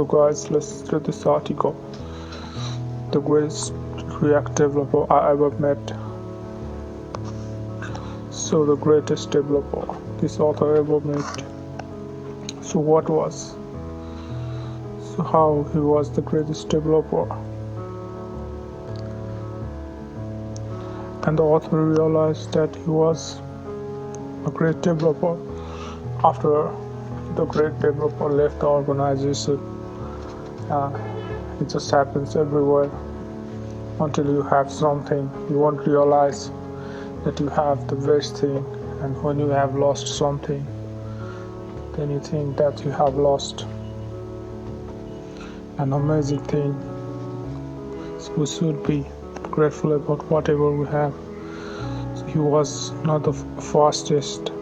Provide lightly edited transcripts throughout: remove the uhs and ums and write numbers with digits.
So guys, let's read this article. The greatest React developer I ever met. So the greatest developer this author ever met. So what was? So how he was the greatest developer? And the author realized that he was a great developer after the great developer left the organization. It just happens everywhere. Until you have something, you won't realize that you have the best thing, and when you have lost something, then you think that you have lost an amazing thing. So we should be grateful about whatever we have. So he was not the fastest.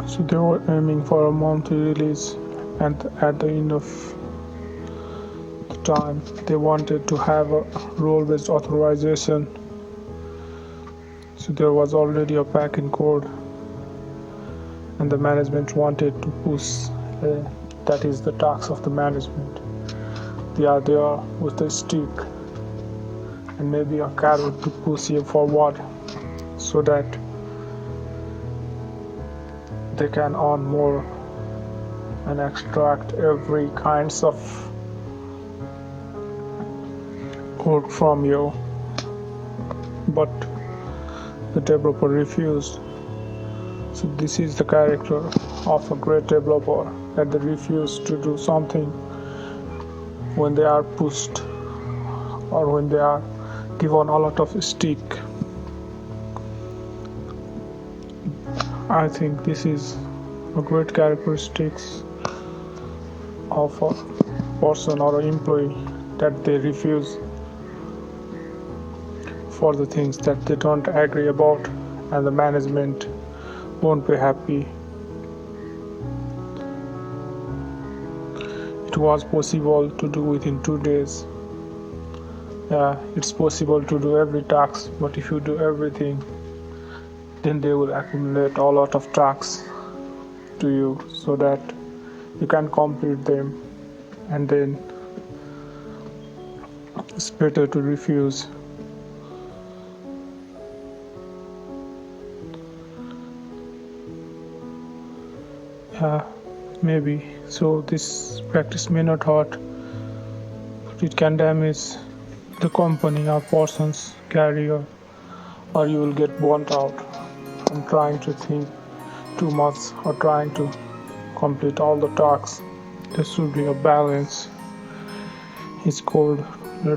So they were aiming for a monthly release, and at the end of the time they wanted to have a role-based authorization. So there was already a backend code, and the management wanted to push that is the task of the management. They are there with the stick and maybe a carrot to push you forward so that they can earn more and extract every kinds of work from you. But the developer refused. So this is the character of a great developer, that they refuse to do something when they are pushed or when they are given a lot of stick. I think this is a great characteristics of a person or an employee, that they refuse for the things that they don't agree about, and the management won't be happy. It was possible to do within 2 days. It's possible to do every task, but if you do everything, then they will accumulate a lot of tasks to you so that you can complete them, and then it's better to refuse. Maybe so this practice may not hurt, but it can damage the company or person's career, or you will get burnt out from trying to think too much or trying to complete all the tasks. There should be a balance. It's called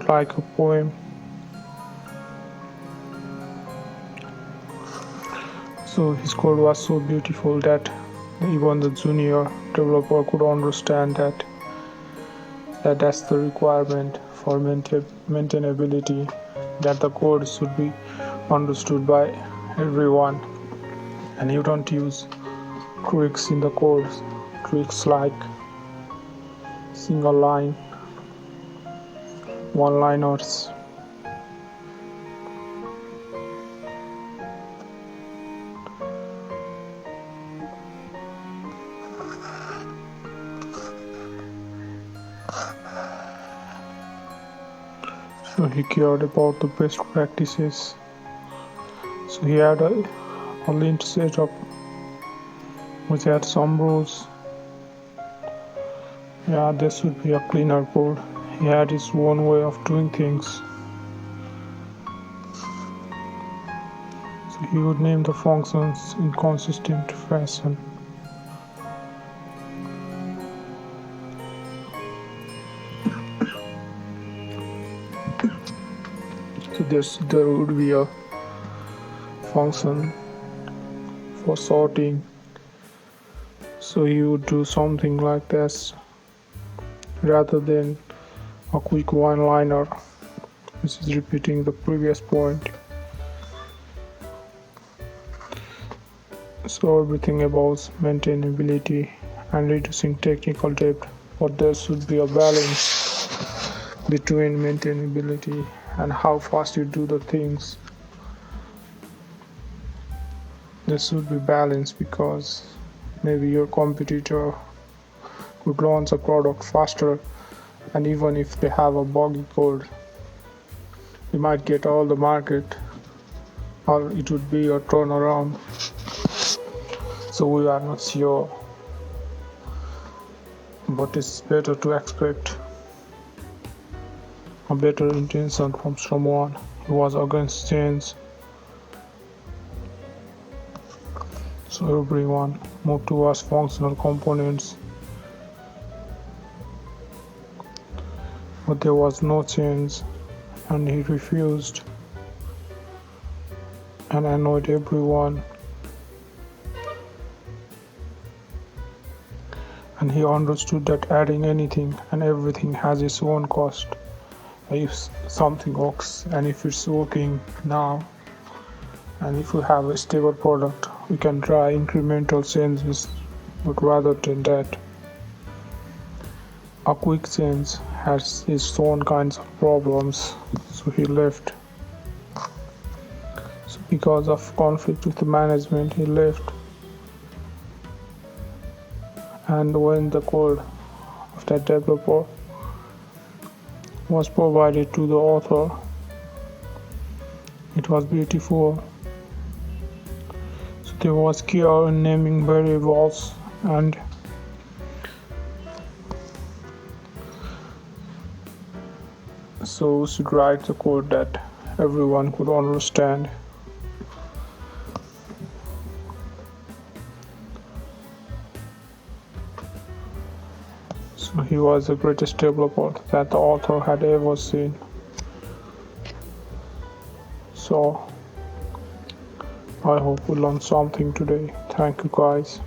like a poem. So his code was so beautiful that even the junior developer could understand that that's the requirement for maintainability, that the code should be understood by everyone, and you don't use tricks in the code, tricks like single line, one liners. So he cared about the best practices. So he had a lint setup which had some rules. There should be a cleaner code. He had his own way of doing things. So he would name the functions in consistent fashion. So there would be a function for sorting. So you would do something like this rather than a quick one-liner which is repeating the previous point. So everything about maintainability and reducing technical debt, but there should be a balance between maintainability and how fast you do the things. there should be balance because maybe your competitor could launch a product faster, and even if they have a buggy code, they might get all the market, or it would be a turnaround. So we are not sure, but it's better to expect a better intention from someone who was against change. So everyone moved towards functional components, but there was no change, and he refused and annoyed everyone. And he understood that adding anything and everything has its own cost. If something works and if it's working now, and if we have a stable product, we can try incremental changes, but rather than that, a quick change has its own kinds of problems. So he left. So because of conflict with the management, he left. And when the code of that developer was provided to the author, it was beautiful. So there was care in naming variables, and so we should write the code that everyone could understand. So he was the greatest developer that the author had ever seen. So I hope we learned something today. Thank you guys.